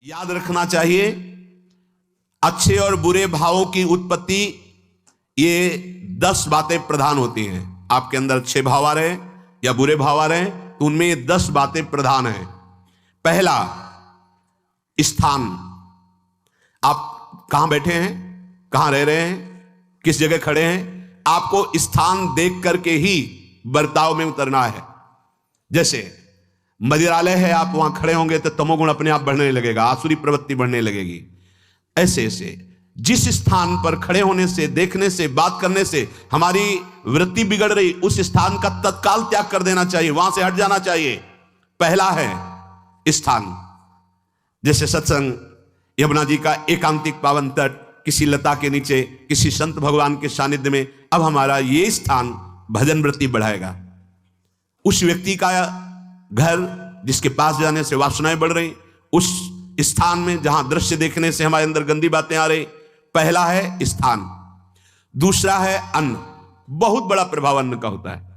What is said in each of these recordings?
याद रखना चाहिए, अच्छे और बुरे भावों की उत्पत्ति, ये 10 बातें प्रधान होती हैं। आपके अंदर अच्छे भाव आ रहे या बुरे भाव आ रहे तो उनमें ये 10 बातें प्रधान हैं। पहला, स्थान। आप कहां बैठे हैं, कहां रह रहे हैं, किस जगह खड़े हैं, आपको स्थान देख करके ही बर्ताव में उतरना है। जैसे मदिरालय है, आप वहां खड़े होंगे तो तमोगुण अपने आप बढ़ने लगेगा, आसुरी प्रवृत्ति बढ़ने लगेगी। ऐसे ऐसे जिस स्थान पर खड़े होने से, देखने से, बात करने से हमारी वृत्ति बिगड़ रही, उस स्थान का तत्काल त्याग कर देना चाहिए, वहां से हट जाना चाहिए। पहला है स्थान। जैसे सत्संग, यमुना जी का एकांतिक पावन तट, किसी लता के नीचे, किसी संत भगवान के सानिध्य में, अब हमारा ये स्थान भजन वृत्ति बढ़ाएगा। उस व्यक्ति का घर जिसके पास जाने से वासनाएं बढ़ रही, उस स्थान में जहां दृश्य देखने से हमारे अंदर गंदी बातें आ रही, पहला है स्थान। दूसरा है अन्न। बहुत बड़ा प्रभाव अन्न का होता है।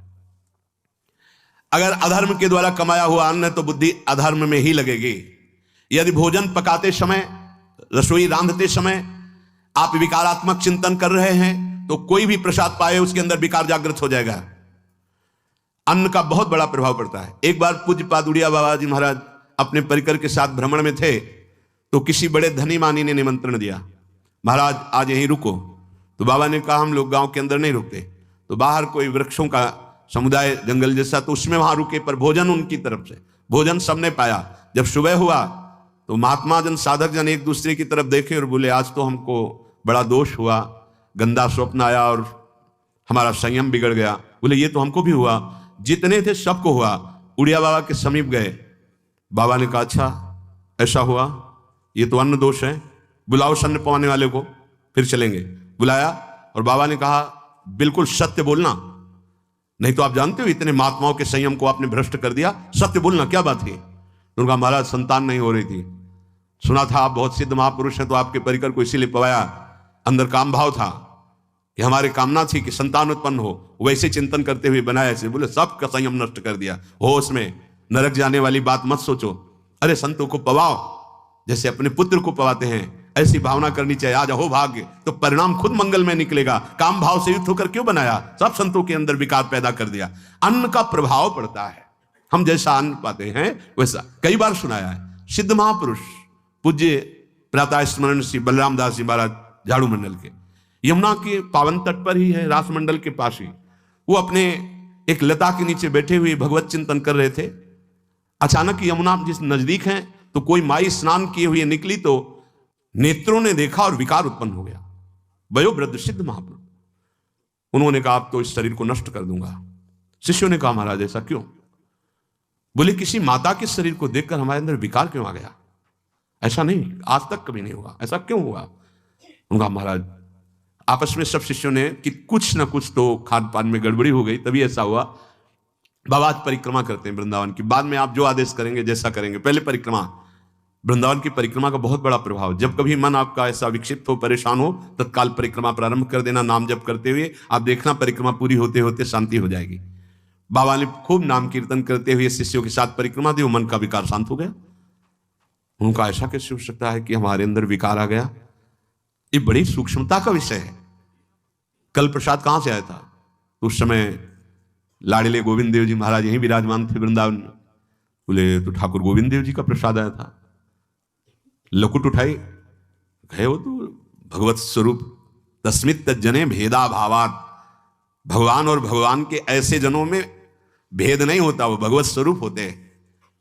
अगर अधर्म के द्वारा कमाया हुआ अन्न है तो बुद्धि अधर्म में ही लगेगी। यदि भोजन पकाते समय, रसोई रांधते समय आप विकारात्मक चिंतन कर रहे हैं तो कोई भी प्रसाद पाए उसके अंदर विकार जागृत हो जाएगा। अन्न का बहुत बड़ा प्रभाव पड़ता है। एक बार पूज्य पादुड़िया बाबा जी महाराज अपने परिकर के साथ भ्रमण में थे तो किसी बड़े धनी मानी ने निमंत्रण दिया, महाराज आज यहीं रुको। तो बाबा ने कहा हम लोग गांव के अंदर नहीं रुकते। तो बाहर कोई वृक्षों का समुदाय, जंगल जैसा, तो उसमें वहां रुके, पर भोजन उनकी तरफ से, भोजन सबने पाया। जब सुबह हुआ तो महात्मा जन, साधक जन एक दूसरे की तरफ देखे और बोले आज तो हमको बड़ा दोष हुआ, गंदा स्वप्न आया और हमारा संयम बिगड़ गया। बोले ये तो हमको भी हुआ, जितने थे सबको हुआ। उड़िया बाबा के समीप गए, बाबा ने कहा अच्छा ऐसा हुआ, ये तो अन्न दोष है, बुलाओ सन्न पवाने वाले को, फिर चलेंगे। बुलाया और बाबा ने कहा बिल्कुल सत्य बोलना, नहीं तो आप जानते हो इतने महात्माओं के संयम को आपने भ्रष्ट कर दिया, सत्य बोलना क्या बात है। उनका महाराज संतान नहीं हो रही थी, सुना था आप बहुत सिद्ध महापुरुष हैं तो आपके परिकर को इसीलिए पवाया, अंदर काम भाव था कि हमारे कामना थी कि संतान उत्पन्न हो, वैसे चिंतन करते हुए बनाया ऐसे। बोले सब का संयम नष्ट कर दिया, होश में, नरक जाने वाली बात मत सोचो। अरे संतों को पवाओ जैसे अपने पुत्र को पवाते हैं, ऐसी भावना करनी चाहिए। आज हो भाग्य तो परिणाम खुद मंगल में निकलेगा। काम भाव से युक्त होकर क्यों बनाया, सब संतों के अंदर विकार पैदा कर दिया। अन्न का प्रभाव पड़ता है, हम जैसा अन्न पाते हैं वैसा। कई बार सुनाया है, सिद्ध महापुरुष पूज्य प्रातः स्मरण श्री बलराम दास जी महाराज झाड़ू मंडल के, यमुना के पावन तट पर ही है, रास मंडल के पास ही, वो अपने एक लता के नीचे बैठे हुए भगवत चिंतन कर रहे थे। अचानक यमुना जिस नजदीक है तो कोई माई स्नान किए हुए निकली तो नेत्रों ने देखा और विकार उत्पन्न हो गया। वयोवृद्ध सिद्ध महापुरुष, उन्होंने कहा अब तो इस शरीर को नष्ट कर दूंगा। शिष्यों ने कहा महाराज ऐसा क्यों। बोले किसी माता के शरीर को देखकर हमारे अंदर विकार क्यों आ गया, ऐसा नहीं, आज तक कभी नहीं हुआ, ऐसा क्यों हुआ। उनका महाराज आपस में सब शिष्यों ने कि कुछ ना कुछ तो खान पान में गड़बड़ी हो गई तभी ऐसा हुआ। बाबा आज परिक्रमा करते हैं वृंदावन की, बाद में आप जो आदेश करेंगे जैसा करेंगे, पहले परिक्रमा। वृंदावन की परिक्रमा का बहुत बड़ा प्रभाव, जब कभी मन आपका ऐसा विक्षिप्त हो, परेशान हो, तत्काल परिक्रमा प्रारंभ कर देना, नाम जप करते हुए। आप देखना परिक्रमा पूरी होते होते शांति हो जाएगी। बाबा ने खूब नाम कीर्तन करते हुए शिष्यों के साथ परिक्रमा दी, मन का विकार शांत हो गया। उनका ऐसा कैसे हो सकता है कि हमारे अंदर विकार आ गया, ये बड़ी सूक्ष्मता का विषय है। कल प्रसाद कहां से आया था, तो उस समय लाडले गोविंद देव जी महाराज यहीं विराजमान थे वृंदावन में। बोले तो ठाकुर गोविंद देव जी का प्रसाद आया था। लकुट उठाई, गए वो तो भगवत स्वरूप, तस्मित जने भेदा भावात, भगवान और भगवान के ऐसे जनों में भेद नहीं होता, वो भगवत स्वरूप होते हैं।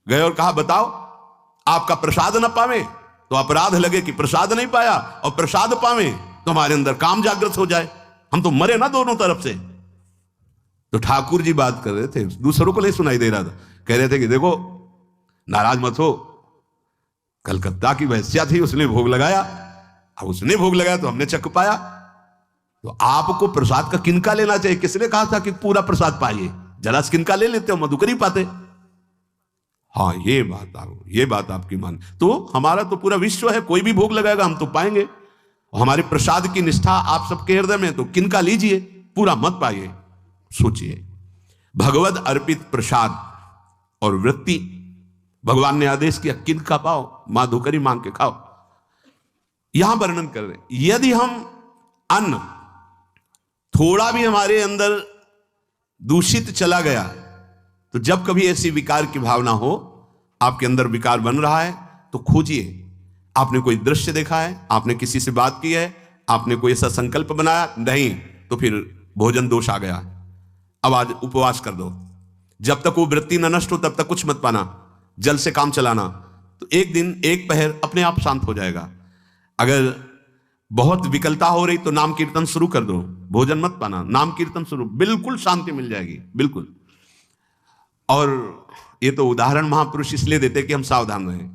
गए और कहा बताओ आपका प्रसाद न पावे तो अपराध लगे कि प्रसाद नहीं पाया, और प्रसाद पावे तो हमारे अंदर काम जागृत हो जाए, हम तो मरे ना दोनों तरफ से। तो ठाकुर जी बात कर रहे थे, दूसरों को नहीं सुनाई दे रहा था, कह रहे थे कि देखो नाराज मत हो, कलकत्ता की वैश्या थी, उसने भोग लगाया, अब उसने भोग लगाया तो हमने चख पाया, तो आपको प्रसाद का किनका लेना चाहिए। किसने कहा था कि पूरा प्रसाद पाइए, जरा से किनका ले लेते हो, मधुकरी पाते। हाँ ये बात आपकी मान, तो हमारा तो पूरा विश्व है, कोई भी भोग लगाएगा हम तो पाएंगे। हमारे प्रसाद की निष्ठा आप सबके हृदय में, तो किनका लीजिए, पूरा मत पाइए। सोचिए, भगवद अर्पित प्रसाद और वृत्ति, भगवान ने आदेश किया किनका पाओ, मां धोकर ही मांग के खाओ। यहां वर्णन कर रहे, यदि हम अन्न थोड़ा भी हमारे अंदर दूषित चला गया, तो जब कभी ऐसी विकार की भावना हो, आपके अंदर विकार बन रहा है, तो खोजिए। आपने कोई दृश्य देखा है, आपने किसी से बात की है, आपने कोई ऐसा संकल्प बनाया, नहीं, तो फिर भोजन दोष आ गया। अब आज उपवास कर दो, जब तक वो वृत्ति न नष्ट हो तब तक कुछ मत पाना, जल से काम चलाना, तो एक दिन एक पहर अपने आप शांत हो जाएगा। अगर बहुत विकलता हो रही तो नाम कीर्तन शुरू कर दो, भोजन मत पाना, नाम कीर्तन शुरू, बिल्कुल शांति मिल जाएगी, बिल्कुल। और ये तो उदाहरण महापुरुष इसलिए देते कि हम सावधान रहें।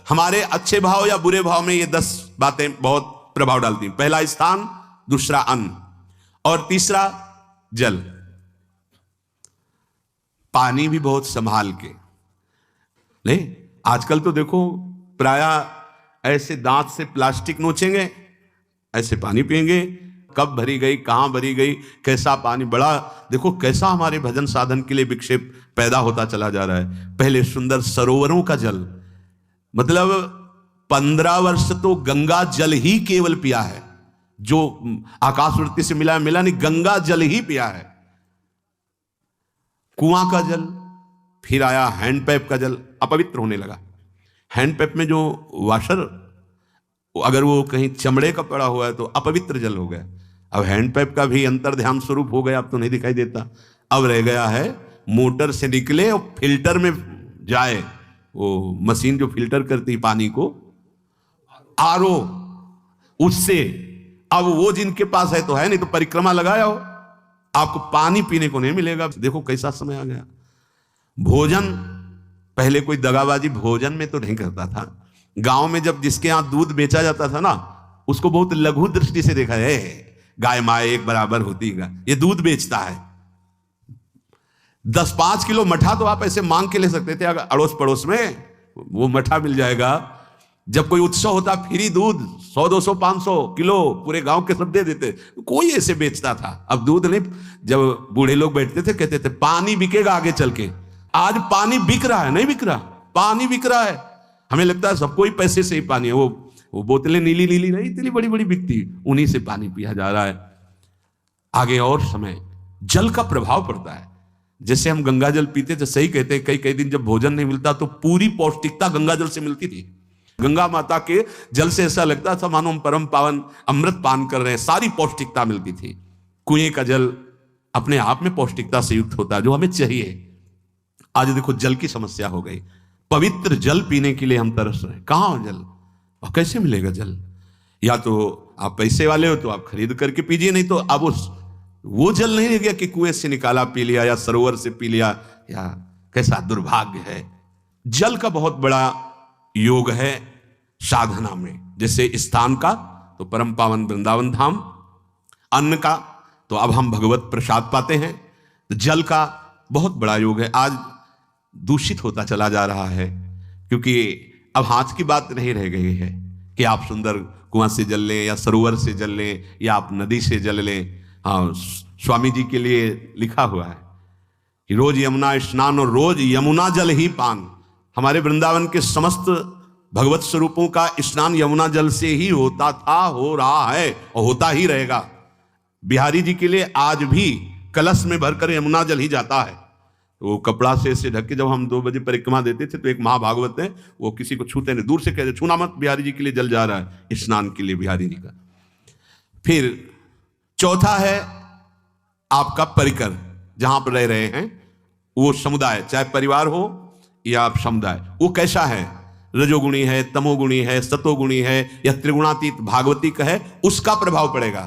हमारे अच्छे भाव या बुरे भाव में ये 10 बातें बहुत प्रभाव डालती हैं। पहला स्थान, दूसरा अन्न, और तीसरा जल। पानी भी बहुत संभाल के नहीं, आजकल तो देखो प्रायः ऐसे दांत से प्लास्टिक नोचेंगे, ऐसे पानी पिएंगे, कब भरी गई, कहां भरी गई, कैसा पानी, बड़ा देखो कैसा हमारे भजन साधन के लिए विक्षेप पैदा होता चला जा रहा है। पहले सुंदर सरोवरों का जल, मतलब 15 वर्ष तो गंगा जल ही केवल पिया है, जो आकाशवृत्ति से मिला नहीं, गंगा जल ही पिया है। कुआं का जल, फिर आया हैंडपैप का जल, अपवित्र होने लगा। हैंडपैप में जो वाशर, अगर वो कहीं चमड़े का पड़ा हुआ है तो अपवित्र जल हो गया। अब हैंडपैप का भी अंतर ध्यान स्वरूप हो गया, अब तो नहीं दिखाई देता। अब रह गया है मोटर से निकले और फिल्टर में जाए, वो मशीन जो फिल्टर करती पानी को, आरओ, उससे। अब वो जिनके पास है तो है, नहीं तो परिक्रमा लगाया हो, आपको पानी पीने को नहीं मिलेगा। देखो कैसा समय आ गया। भोजन, पहले कोई दगाबाजी भोजन में तो नहीं करता था। गांव में जब जिसके यहां दूध बेचा जाता था ना, उसको बहुत लघु दृष्टि से देखा है, गाय माए एक बराबर होती है, ये दूध बेचता है। 10-5 किलो मठा तो आप ऐसे मांग के ले सकते थे, अगर अड़ोस पड़ोस में वो मठा मिल जाएगा। जब कोई उत्सव होता, फ्री दूध 100-200 500 किलो पूरे गांव के सब दे देते, कोई ऐसे बेचता था। अब दूध नहीं, जब बूढ़े लोग बैठते थे कहते थे पानी बिकेगा आगे चल के। आज पानी बिक रहा है, नहीं बिक रहा, पानी बिक रहा है। हमें लगता है सबको ही पैसे से ही पानी है, वो बोतलें नीली नीली नहीं, इतनी बड़ी बड़ी बिकती, उन्हीं से पानी पिया जा रहा है। आगे और समय जल का प्रभाव पड़ता है। जैसे हम गंगा जल पीते थे, सही कहते हैं, कई दिन जब भोजन नहीं मिलता तो पूरी पौष्टिकता गंगा जल से मिलती थी। गंगा माता के जल से ऐसा लगता था मानो हम परम पावन अमृत पान कर रहे हैं, सारी पौष्टिकता मिलती थी। कुएं का जल अपने आप में पौष्टिकता से युक्त होता है, जो हमें चाहिए। आज देखो जल की समस्या हो गई, पवित्र जल पीने के लिए हम तरस रहे हैं। कहां जल और कैसे मिलेगा जल? या तो आप पैसे वाले हो तो आप खरीद करके पीजिए, नहीं तो अब वो जल नहीं रह गया कि कुएं से निकाला पी लिया या सरोवर से पी लिया, या कैसा दुर्भाग्य है। जल का बहुत बड़ा योग है साधना में। जैसे स्थान का तो परम पावन वृंदावन धाम, अन्न का तो अब हम भगवत प्रसाद पाते हैं, तो जल का बहुत बड़ा योग है। आज दूषित होता चला जा रहा है, क्योंकि अब हाथ की बात नहीं रह गई है कि आप सुंदर कुआं से जल लें या सरोवर से जल लें या आप नदी से जल लें। हाँ, स्वामी जी के लिए लिखा हुआ है कि रोज यमुना स्नान और रोज यमुना जल ही पान। हमारे वृंदावन के समस्त भगवत स्वरूपों का स्नान यमुना जल से ही होता था, हो रहा है और होता ही रहेगा। बिहारी जी के लिए आज भी कलश में भरकर यमुना जल ही जाता है। तो वो कपड़ा से ढक के जब हम 2 बजे परिक्रमा देते थे तो एक महाभागवत है, वो किसी को छूते नहीं, दूर से कहते छूना मत, बिहारी जी के लिए जल जा रहा है स्नान के लिए बिहारी जी का। फिर चौथा है आपका परिकर, जहां पर रह रहे हैं वो समुदाय, चाहे परिवार हो या आप समुदाय, वो कैसा है, रजोगुणी है, तमोगुणी है, सतोगुणी है या त्रिगुणातीत भागवती का है, उसका प्रभाव पड़ेगा।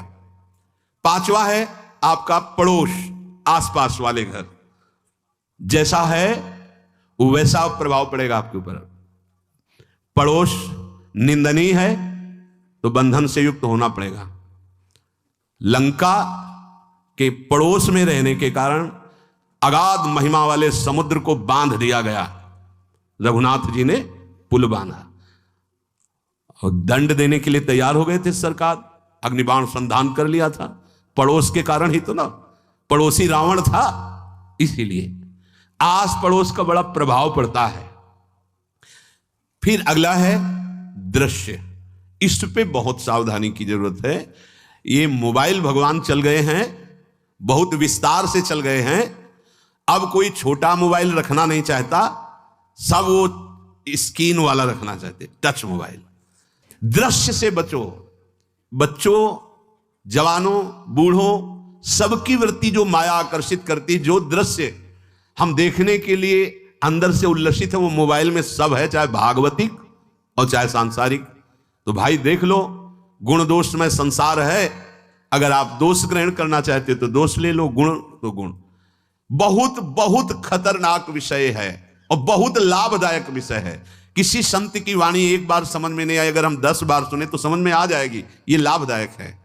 5वां है आपका पड़ोस, आसपास वाले घर, जैसा है वैसा प्रभाव पड़ेगा आपके ऊपर। पड़ोस निंदनीय है तो बंधन से युक्त होना पड़ेगा। लंका के पड़ोस में रहने के कारण अगाध महिमा वाले समुद्र को बांध दिया गया, रघुनाथ जी ने पुल बांधा और दंड देने के लिए तैयार हो गए थे सरकार, अग्निबाण संधान कर लिया था, पड़ोस के कारण ही तो ना, पड़ोसी रावण था। इसीलिए आस पड़ोस का बड़ा प्रभाव पड़ता है। फिर अगला है दृश्य। इस पे बहुत सावधानी की जरूरत है। ये मोबाइल भगवान चल गए हैं, बहुत विस्तार से चल गए हैं। अब कोई छोटा मोबाइल रखना नहीं चाहता, सब वो स्क्रीन वाला रखना चाहते, टच मोबाइल। दृश्य से बचो। बच्चों, जवानों, बूढ़ों, सबकी वृत्ति जो माया आकर्षित करती, जो दृश्य हम देखने के लिए अंदर से उल्लसित है, वो मोबाइल में सब है, चाहे भागवतिक और चाहे सांसारिक। तो भाई देख लो, गुण दोष में संसार है। अगर आप दोष ग्रहण करना चाहते हो तो दोष ले लो, गुण तो गुण। बहुत बहुत खतरनाक विषय है और बहुत लाभदायक विषय है। किसी संत की वाणी एक बार समझ में नहीं आई, अगर हम 10 बार सुने तो समझ में आ जाएगी। ये लाभदायक है।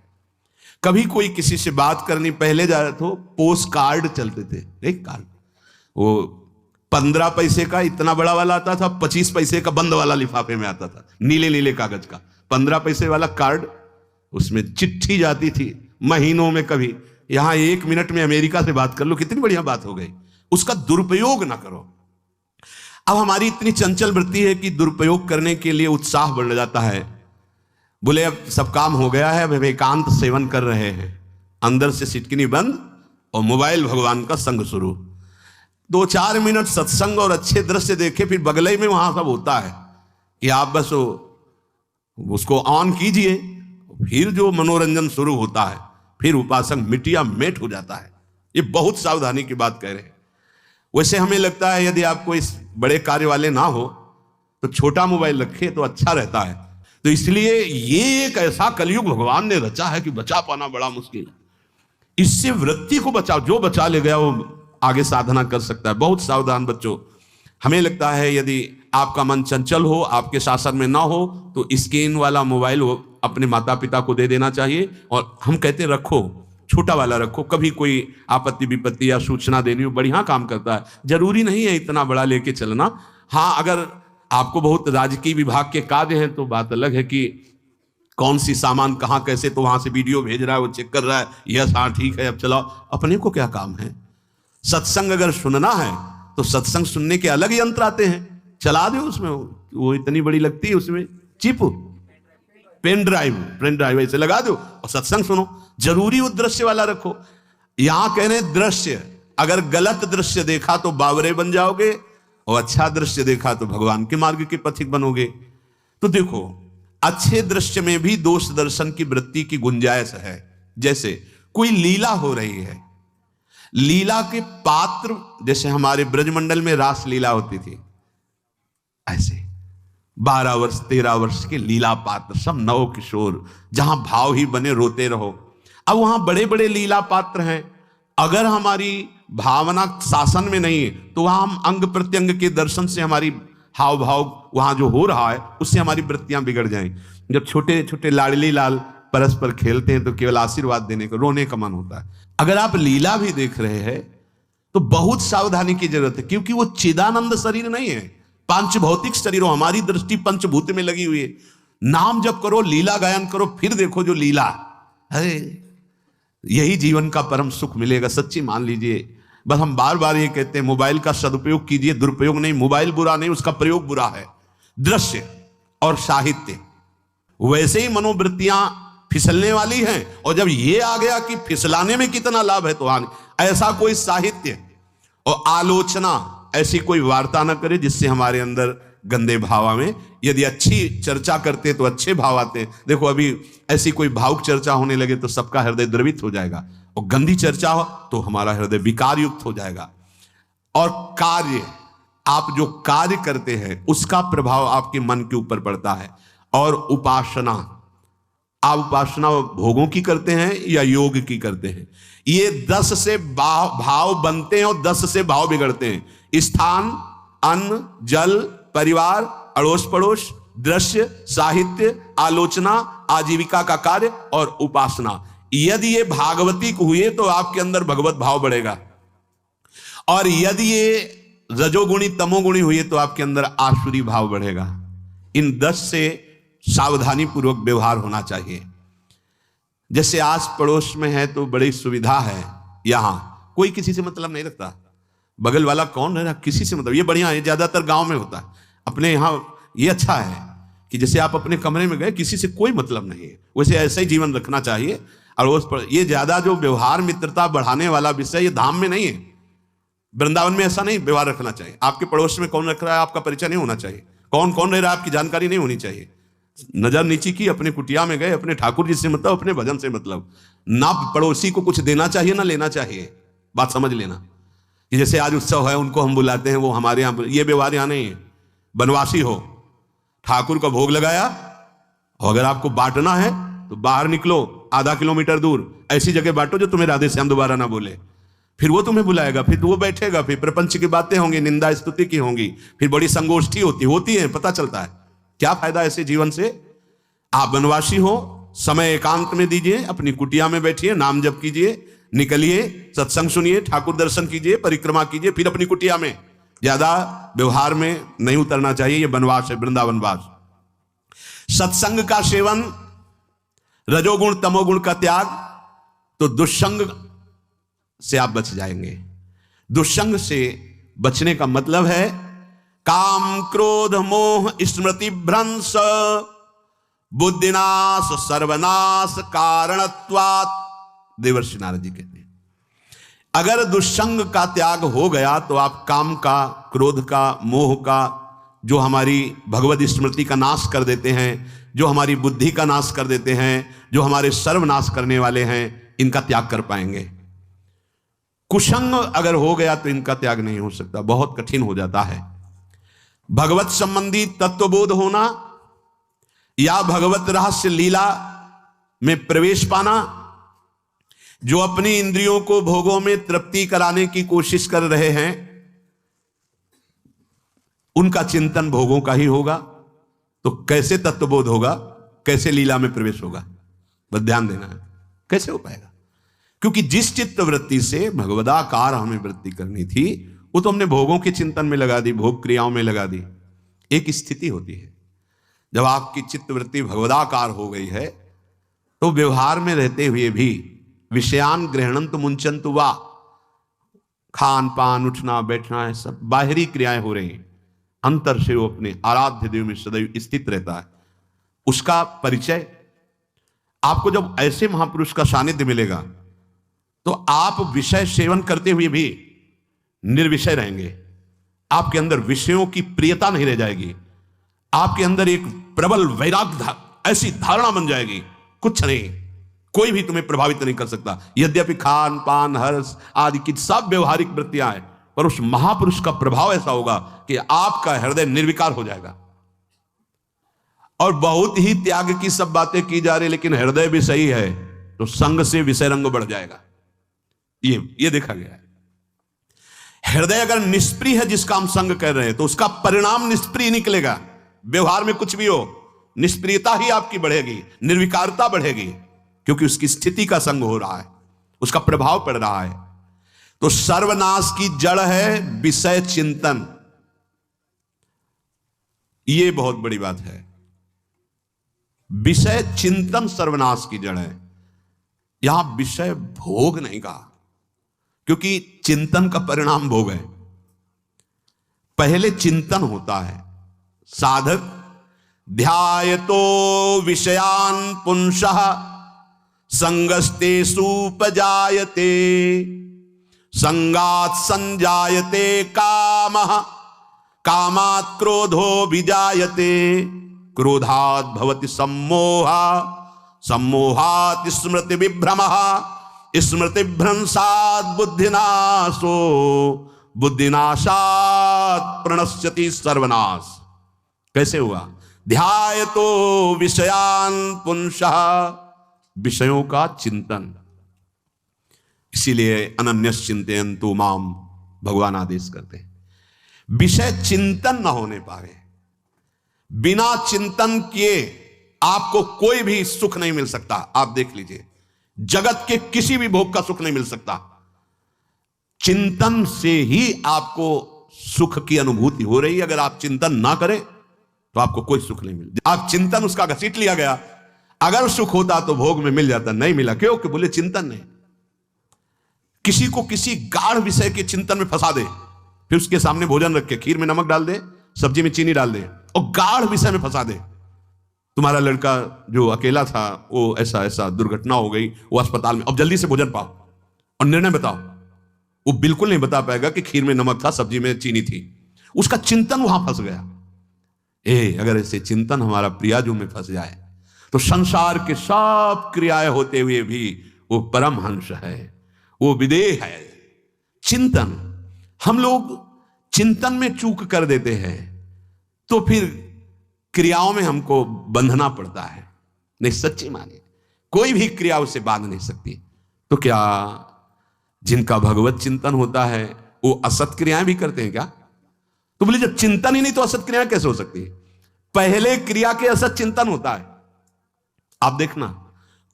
कभी कोई किसी से बात करनी, पहले जा तो पोस्ट कार्ड चलते थे, एक कार्ड, वो 15 पैसे का इतना बड़ा वाला आता था, 25 पैसे का बंद वाला लिफाफे में आता था, नीले नीले कागज का 15 पैसे वाला कार्ड। उसमें चिट्ठी जाती थी महीनों में। कभी यहां 1 मिनट में अमेरिका से बात कर लो, कितनी बढ़िया बात हो गई। उसका दुरुपयोग ना करो। अब हमारी इतनी चंचल वृत्ति है कि दुरुपयोग करने के लिए उत्साह बढ़ जाता है। बोले अब सब काम हो गया है, अब एकांत सेवन कर रहे हैं, अंदर से सिटकिनी बंद और मोबाइल भगवान का संग शुरू। 2-4 मिनट सत्संग और अच्छे दृश्य देखे, फिर बगले में वहां सब होता है कि आप बस उसको ऑन कीजिए, फिर जो मनोरंजन शुरू होता है, फिर उपासक मिटिया मेट हो जाता है। ये बहुत सावधानी की बात कह रहे हैं। वैसे हमें लगता है यदि आपको इस बड़े कार्य वाले ना हो तो छोटा मोबाइल रखे तो अच्छा रहता है। तो इसलिए ये एक ऐसा कलयुग भगवान ने रचा है कि बचा पाना बड़ा मुश्किल है। इससे वृत्ति को बचाओ, जो बचा ले गया वो आगे साधना कर सकता है। बहुत सावधान बच्चों। हमें लगता है यदि आपका मन चंचल हो, आपके शासन में ना हो, तो स्क्रीन वाला मोबाइल वो अपने माता पिता को दे देना चाहिए। और हम कहते रखो, छोटा वाला रखो। कभी कोई आपत्ति विपत्ति या सूचना देनी हो, बढ़िया काम करता है। जरूरी नहीं है इतना बड़ा लेके चलना। हाँ, अगर आपको बहुत राजकीय विभाग के कार्य हैं तो बात अलग है कि कौन सी सामान कहाँ कैसे, तो वहां से वीडियो भेज रहा है, वो चेक कर रहा है, यस हाँ ठीक है अब चलाओ। अपने को क्या काम है? सत्संग अगर सुनना है तो सत्संग सुनने के अलग यंत्र आते हैं, चला दो उसमें। वो इतनी बड़ी लगती है, उसमें चिप, पेन ड्राइव ऐसे लगा दो और सत्संग सुनो। जरूरी वो दृश्य वाला रखो। यहां कह रहे दृश्य, अगर गलत दृश्य देखा तो बावरे बन जाओगे और अच्छा दृश्य देखा तो भगवान के मार्ग के पथिक बनोगे। तो देखो, अच्छे दृश्य में भी दोष दर्शन की वृत्ति की गुंजाइश है। जैसे कोई लीला हो रही है, लीला के पात्र, जैसे हमारे ब्रजमंडल में रास लीला होती थी, ऐसे 12 वर्ष 13 वर्ष के लीला पात्र, सब नव किशोर, जहां भाव ही बने रोते रहो। अब वहां बड़े बड़े लीला पात्र हैं। अगर हमारी भावना शासन में नहीं है तो वहां हम अंग प्रत्यंग के दर्शन से हमारी हाव भाव वहां जो हो रहा है उससे हमारी वृत्तियां बिगड़ जाएं। जब छोटे छोटे लाडली लाल परस्पर खेलते हैं तो केवल आशीर्वाद देने को, रोने का मन होता है। अगर आप लीला भी देख रहे हैं तो बहुत सावधानी की जरूरत है, क्योंकि वो चिदानंद शरीर नहीं है, पांच भौतिक शरीर। हमारी दृष्टि पंचभूत में लगी हुई है। नाम जप करो, लीला गायन करो, फिर देखो जो लीला, अरे यही जीवन का परम सुख मिलेगा। सच्ची मान लीजिए। बस हम बार बार ये कहते हैं, मोबाइल का सदुपयोग कीजिए, दुरुपयोग नहीं। मोबाइल बुरा नहीं, उसका प्रयोग बुरा है। दृश्य और साहित्य, वैसे ही मनोवृत्तियां फिसलने वाली हैं, और जब ये आ गया कि फिसलाने में कितना लाभ है तो हानि। ऐसा कोई साहित्य और आलोचना, ऐसी कोई वार्ता ना करे जिससे हमारे अंदर गंदे भाव में। यदि अच्छी चर्चा करते तो अच्छे भाव आते। देखो अभी ऐसी कोई भावुक चर्चा होने लगे तो सबका हृदय द्रवित हो जाएगा, और गंदी चर्चा हो तो हमारा हृदय विकार युक्त हो जाएगा। और कार्य, आप जो कार्य करते हैं उसका प्रभाव आपके मन के ऊपर पड़ता है। और उपासना, आप उपासना भोगों की करते हैं या योग की करते हैं, ये 10 से भाव बनते हैं और 10 से भाव बिगड़ते हैं। स्थान, अन्न, जल, परिवार, अड़ोस पड़ोस, दृश्य, साहित्य, आलोचना, आजीविका का कार्य और उपासना। यदि ये भागवतिक हुए तो आपके अंदर भगवत भाव बढ़ेगा, और यदि ये रजोगुणी तमोगुणी हुए तो आपके अंदर आसुरी भाव बढ़ेगा। इन 10 से सावधानी पूर्वक व्यवहार होना चाहिए। जैसे आस पड़ोस में है तो बड़ी सुविधा है, यहां कोई किसी से मतलब नहीं रखता। बगल वाला कौन है ना, किसी से मतलब, ये बढ़िया है। ज्यादातर गांव में होता है। अपने यहां ये अच्छा है कि जैसे आप अपने कमरे में गए, किसी से कोई मतलब नहीं है, वैसे ऐसा ही जीवन रखना चाहिए। और उस पर ये ज्यादा जो व्यवहार मित्रता बढ़ाने वाला विषय, ये धाम में नहीं है। वृंदावन में ऐसा नहीं व्यवहार रखना चाहिए। आपके पड़ोस में कौन रख रहा है आपका परिचय नहीं होना चाहिए, कौन कौन रह रहा है आपकी जानकारी नहीं होनी चाहिए। नजर नीची की, अपने कुटिया में गए, अपने ठाकुर जी से मतलब, अपने भजन से मतलब। ना पड़ोसी को कुछ देना चाहिए ना लेना चाहिए, बात समझ लेना। कि जैसे आज उत्सव है, उनको हम बुलाते हैं, वो हमारे यहाँ, ये व्यवहार यहाँ नहीं है। बनवासी हो, ठाकुर का भोग लगाया, और अगर आपको बांटना है तो बाहर निकलो, आधा किलोमीटर दूर ऐसी जगह बांटो जो तुम्हें राधे श्याम दोबारा ना बोले। फिर वो तुम्हें बुलाएगा, फिर वो बैठेगा, फिर प्रपंच की बातें होंगी, निंदा स्तुति की होंगी, फिर बड़ी संगोष्ठी होती है, पता चलता है। क्या फायदा ऐसे जीवन से? आप वनवासी हो, समय एकांत में दीजिए, अपनी कुटिया में बैठिए, नाम जप कीजिए, निकलिए, सत्संग सुनिए, ठाकुर दर्शन कीजिए, परिक्रमा कीजिए, फिर अपनी कुटिया में। ज्यादा व्यवहार में नहीं उतरना चाहिए, यह वनवास है, वृंदावनवास। सत्संग का सेवन, रजोगुण तमोगुण का त्याग, तो दुष्संग से आप बच जाएंगे। दुष्संग से बचने का मतलब है काम क्रोध मोह स्मृति भ्रंश बुद्धिनाश सर्वनाश कारणत्वात्, देवर्षि नारद जी कहते हैं। अगर दुष्संग का त्याग हो गया तो आप काम का, क्रोध का, मोह का, जो हमारी भगवत स्मृति का नाश कर देते हैं, जो हमारी बुद्धि का नाश कर देते हैं, जो हमारे सर्वनाश करने वाले हैं, इनका त्याग कर पाएंगे। कुसंग अगर हो गया तो इनका त्याग नहीं हो सकता, बहुत कठिन हो जाता है। भगवत संबंधी तत्वबोध होना या भगवत रहस्य लीला में प्रवेश पाना, जो अपनी इंद्रियों को भोगों में तृप्ति कराने की कोशिश कर रहे हैं, उनका चिंतन भोगों का ही होगा। तो कैसे तत्वबोध होगा, कैसे लीला में प्रवेश होगा, बस ध्यान देना है, कैसे हो पाएगा? क्योंकि जिस चित्त वृत्ति से भगवदाकार हमें वृत्ति करनी थी, वो तो हमने भोगों के चिंतन में लगा दी, भोग क्रियाओं में लगा दी। एक स्थिति होती है जब आपकी चित्त वृत्ति भगवदाकार हो गई है, तो व्यवहार में रहते हुए भी विषयान ग्रहणंत मुंचंत वा, खान पान, उठना बैठना है, सब बाहरी क्रियाएं हो रही हैं, अंतर से वो अपने आराध्य देव में सदैव स्थित रहता है। उसका परिचय आपको जब ऐसे महापुरुष का सानिध्य मिलेगा तो आप विषय सेवन करते हुए भी निर्विषय रहेंगे। आपके अंदर विषयों की प्रियता नहीं रह जाएगी, आपके अंदर एक प्रबल वैराग्य, ऐसी धारणा बन जाएगी, कुछ नहीं, कोई भी तुम्हें प्रभावित नहीं कर सकता। यद्यपि खान पान हर्ष आदि की सब व्यवहारिक वृत्तियां हैं, पर उस महापुरुष का प्रभाव ऐसा होगा कि आपका हृदय निर्विकार हो जाएगा। और बहुत ही त्याग की सब बातें की जा रही, लेकिन हृदय भी सही है तो संग से विषय रंग बढ़ जाएगा। ये देखा गया है। हृदय अगर निष्प्रिय है, जिसका हम संग कर रहे हैं, तो उसका परिणाम निष्प्रिय निकलेगा। व्यवहार में कुछ भी हो, निष्प्रियता ही आपकी बढ़ेगी, निर्विकारता बढ़ेगी, क्योंकि उसकी स्थिति का संग हो रहा है, उसका प्रभाव पड़ रहा है। तो सर्वनाश की जड़ है विषय चिंतन। यह बहुत बड़ी बात है, विषय चिंतन सर्वनाश की जड़ है। यहां विषय भोग नहीं कहा, क्योंकि चिंतन का परिणाम भोग है। पहले चिंतन होता है, साधक ध्यायतो विषयान पुंसः संगस्तेषु उपजायते संगात् संजायते कामः कामात् क्रोधो विजायते क्रोधात् भवति सम्मोहः सम्मोहात् स्मृति विभ्रमः स्मृतिभ्रंशात् बुद्धिनाशो बुद्धिनाशात् प्रणश्यति सर्वनाश। कैसे हुआ? ध्यायतो विषयान पुंसः, विषयों का चिंतन। इसीलिए अनन्यस् चिन्तयन्तु माम भगवान आदेश करते हैं। विषय चिंतन न होने पाए, बिना चिंतन किए आपको कोई भी सुख नहीं मिल सकता। आप देख लीजिए, जगत के किसी भी भोग का सुख नहीं मिल सकता। चिंतन से ही आपको सुख की अनुभूति हो रही है। अगर आप चिंतन ना करें तो आपको कोई सुख नहीं मिलता। आप चिंतन उसका घसीट लिया गया, अगर सुख होता तो भोग में मिल जाता, नहीं मिला। क्यों? कि बोले चिंतन नहीं। किसी को किसी गाढ़ विषय के चिंतन में फंसा दे, फिर उसके सामने भोजन रख के खीर में नमक डाल दे, सब्जी में चीनी डाल दे, और गाढ़ विषय में फंसा दे। तुम्हारा लड़का जो अकेला था वो ऐसा ऐसा दुर्घटना हो गई, वो अस्पताल में, अब जल्दी से भोजन पाओ और निर्णय बताओ। वो बिल्कुल नहीं बता पाएगा कि खीर में नमक था, सब्जी में चीनी थी। उसका चिंतन वहां फंस गया। अगर ऐसे चिंतन हमारा प्रियाजू में फंस जाए तो संसार के सब क्रियाएं होते हुए भी वो परमहंस है, वो विदेह है। चिंतन, हम लोग चिंतन में चूक कर देते हैं तो फिर क्रियाओं में हमको बंधना पड़ता है। नहीं, सच्ची माने कोई भी क्रिया उसे बांध नहीं सकती। तो क्या जिनका भगवत चिंतन होता है वो असत क्रियाएं भी करते हैं क्या? तो बोले जब चिंतन ही नहीं तो असत क्रियाएं कैसे हो सकती है? पहले क्रिया के असत चिंतन होता है। आप देखना,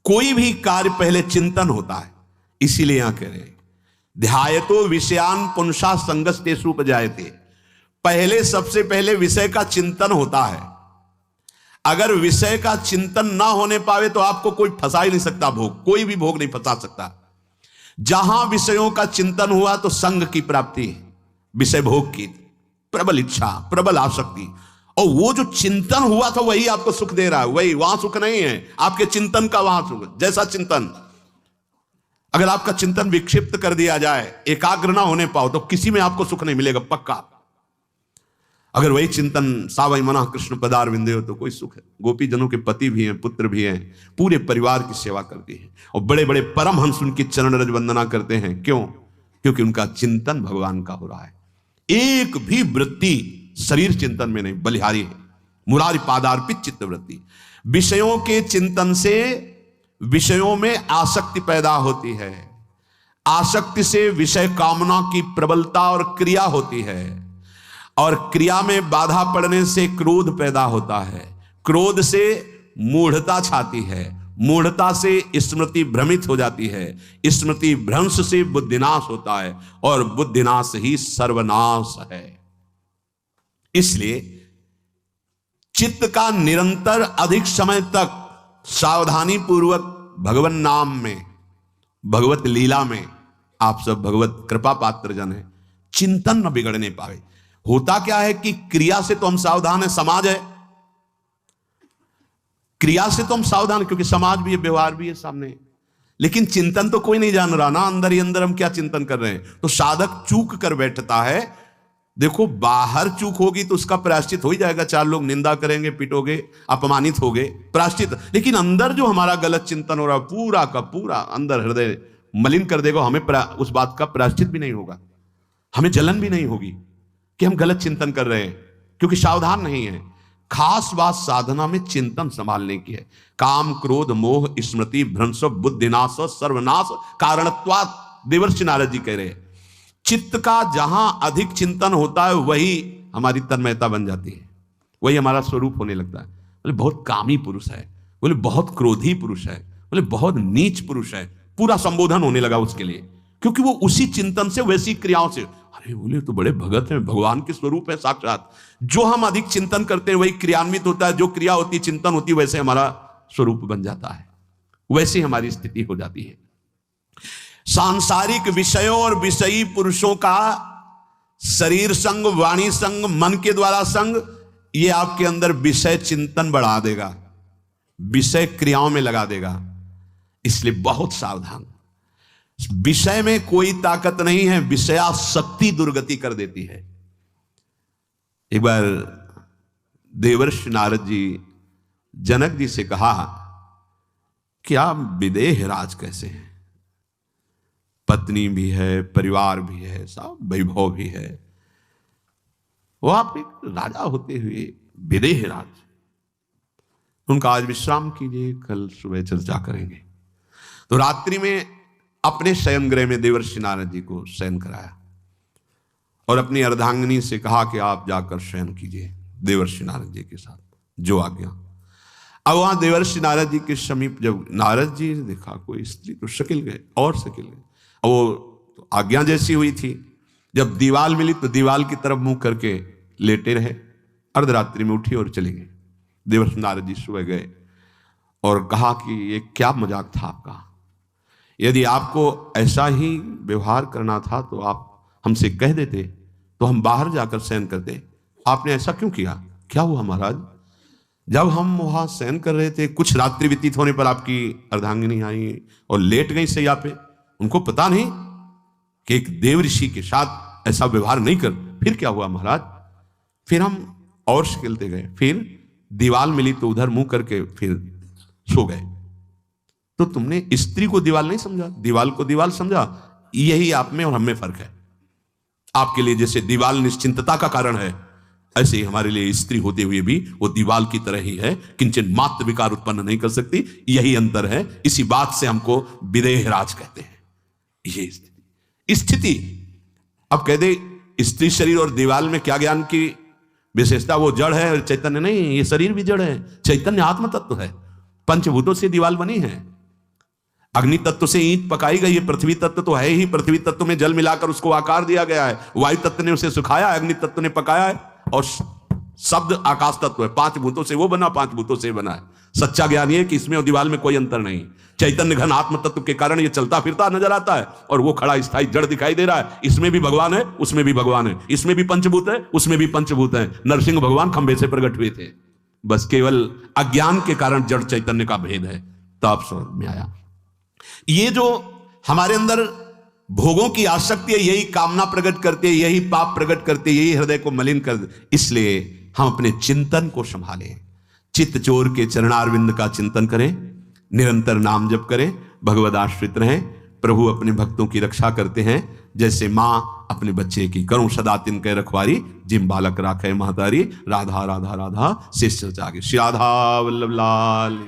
कोई भी कार्य पहले चिंतन होता है। इसीलिए यहां कह रहे हैं ध्यायतो विषयान पुंसा संगस्तेषु उपजायते। पहले, सबसे पहले विषय का चिंतन होता है। अगर विषय का चिंतन ना होने पावे तो आपको कोई फंसा ही नहीं सकता भोग, कोई भी भोग नहीं फंसा सकता। जहां विषयों का चिंतन हुआ तो संग की प्राप्ति, विषय भोग की प्रबल इच्छा, प्रबल आसक्ति, और वो जो चिंतन हुआ था वही आपको सुख दे रहा है। वही, वहां सुख नहीं है, आपके चिंतन का वहां सुख। जैसा चिंतन, अगर आपका चिंतन विक्षिप्त कर दिया जाए, एकाग्र ना होने पाओ तो किसी में आपको सुख नहीं मिलेगा, पक्का। अगर वही चिंतन सावई मना कृष्ण पदार विंदे हो तो कोई सुख है। गोपी जनों के पति भी हैं, पुत्र भी हैं, पूरे परिवार की सेवा करती हैं, और बड़े बड़े परमहंस उनकी चरण रज वंदना करते हैं। क्यों? क्योंकि उनका चिंतन भगवान का हो रहा है। एक भी वृत्ति शरीर चिंतन में नहीं, बलिहारी है। मुरारी पादार्पित चित्त वृत्ति। विषयों के चिंतन से विषयों में आसक्ति पैदा होती है। आसक्ति से विषय कामना की प्रबलता और क्रिया होती है, और क्रिया में बाधा पड़ने से क्रोध पैदा होता है। क्रोध से मूढ़ता छाती है, मूढ़ता से स्मृति भ्रमित हो जाती है, स्मृति भ्रंश से बुद्धिनाश होता है, और बुद्धिनाश ही सर्वनाश है। इसलिए चित्त का निरंतर अधिक समय तक सावधानी पूर्वक भगवान नाम में, भगवत लीला में, आप सब भगवत कृपा पात्र जन है, चिंतन न बिगड़ने पावे। होता क्या है कि क्रिया से तो हम सावधान है, समाज है, क्रिया से तो हम सावधान, क्योंकि समाज भी है, व्यवहार भी है सामने, लेकिन चिंतन तो कोई नहीं जान रहा ना, अंदर ही अंदर हम क्या चिंतन कर रहे हैं। तो साधक चूक कर बैठता है। देखो, बाहर चूक होगी तो उसका प्रायश्चित हो ही जाएगा, चार लोग निंदा करेंगे, पिटोगे, अपमानित होगे, प्रायश्चित। लेकिन अंदर जो हमारा गलत चिंतन हो रहा है, पूरा का पूरा अंदर हृदय मलिन कर देगा। हमें उस बात का प्रायश्चित भी नहीं होगा, हमें जलन भी नहीं होगी कि हम गलत चिंतन कर रहे हैं, क्योंकि सावधान नहीं है। खास बात साधना में चिंतन संभालने की है। काम, क्रोध, मोह, स्मृति भ्रंश, बुद्धिनाश, सर्वनाश कारणत्वात्। देवर्षि नारद जी कह रहे हैं चित्त का जहां अधिक चिंतन होता है वही हमारी तन्मयता बन जाती है, वही हमारा स्वरूप होने लगता है। बोले बहुत कामी पुरुष है, बोले बहुत क्रोधी पुरुष है, बोले बहुत नीच पुरुष है, पूरा संबोधन होने लगा उसके लिए, क्योंकि वो उसी चिंतन से, वैसी क्रियाओं से। अरे बोले तो बड़े भगत हैं, भगवान के स्वरूप है साक्षात। जो हम अधिक चिंतन करते हैं वही क्रियान्वित होता है, जो क्रिया होती है, चिंतन होती है, वैसे हमारा स्वरूप बन जाता है, वैसी हमारी स्थिति हो जाती है। सांसारिक विषयों और विषयी पुरुषों का शरीर संग, वाणी संग, मन के द्वारा संग, ये आपके अंदर विषय चिंतन बढ़ा देगा, विषय क्रियाओं में लगा देगा। इसलिए बहुत सावधान। विषय में कोई ताकत नहीं है, विषयासक्ति दुर्गति कर देती है। एक बार देवर्षि नारद जी जनक जी से कहा कि आप विदेह राज कैसे हैं, पत्नी भी है, परिवार भी है, सब वैभव भी है, वो आप एक राजा होते हुए विदेह राज। उनका आज विश्राम कीजिए, कल सुबह चर्चा करेंगे। तो रात्रि में अपने शयन गृह में देवर्षि नारद जी को शयन कराया और अपनी अर्धांगिनी से कहा कि आप जाकर शयन कीजिए देवर्षि नारद जी के साथ, जो आज्ञा। अब वहां देवर्षि नारद जी के समीप जब नारद जी ने देखा कोई स्त्री, तो शकिल गए और शकिल गए। अब वो आज्ञा जैसी हुई थी, जब दीवाल मिली तो दीवाल की तरफ मुंह करके लेटे रहे। अर्धरात्रि में उठी और चले गए। देवर्षि नारद जी सुबह गए और कहा कि ये क्या मजाक था आपका, यदि आपको ऐसा ही व्यवहार करना था तो आप हमसे कह देते तो हम बाहर जाकर शयन करते, आपने ऐसा क्यों किया, क्या हुआ महाराज? जब हम वहां शयन कर रहे थे, कुछ रात्रि व्यतीत होने पर आपकी अर्धांगिनी आई और लेट गई सैया पे। उनको पता नहीं कि एक देव ऋषि के साथ ऐसा व्यवहार नहीं कर। फिर क्या हुआ महाराज? फिर हम और खेलते गए, फिर दीवाल मिली तो उधर मुंह करके फिर सो गए। तो तुमने स्त्री को दीवाल नहीं समझा, दीवाल को दीवाल समझा। यही आप में और हम में फर्क है। आपके लिए जैसे दीवाल निश्चिंतता का कारण है, ऐसे ही हमारे लिए स्त्री होते हुए भी वो दीवाल की तरह ही है, किंचन मात्र विकार उत्पन्न नहीं कर सकती। यही अंतर है। इसी बात से हमको विदेहराज कहते हैं। ये स्थिति अब कह दे स्त्री शरीर और दीवाल में क्या ज्ञान की विशेषता? वो जड़ है और चैतन्य नहीं। ये शरीर भी जड़ है, चैतन्य आत्म तत्व है। पंचभूतों से दीवाल बनी है। अग्नि तत्व से ईंट पकाई गई है। पृथ्वी तत्व तो है ही, पृथ्वी तत्व में जल मिलाकर उसको आकार दिया गया है। वायु तत्व ने उसे सुखाया, अग्नि तत्व ने पकाया है, और शब्द आकाश तत्व है। 5 भूतों से वो बना, 5 भूतों से बना है। सच्चा ज्ञान ये कि इसमें और दीवाल में कोई अंतर नहीं। चैतन्य घन आत्म तत्व के कारण ये चलता फिरता नजर आता है, और वो खड़ा स्थायी जड़ दिखाई दे रहा है। इसमें भी भगवान है, उसमें भी भगवान है। इसमें भी पंचभूत है, उसमें भी पंचभूत है। नरसिंह भगवान खंबे से प्रकट हुए थे, बस केवल अज्ञान के कारण जड़ चैतन्य का भेद है। तो आप समझ में आया। ये जो हमारे अंदर भोगों की आसक्ति है, यही कामना प्रकट करते, यही पाप प्रकट करते, यही हृदय को मलिन कर दे। इसलिए हम अपने चिंतन को संभालें। चित्त चोर के चरणारविंद का चिंतन करें, निरंतर नाम जप करें, भगवद आश्रित रहें। प्रभु अपने भक्तों की रक्षा करते हैं, जैसे मां अपने बच्चे की। करूं सदा तिनके रखवारी, जिम बालक राखे महतारी। राधा राधा राधा, शिष्य जागे। श्री राधा वल्लभ लाल।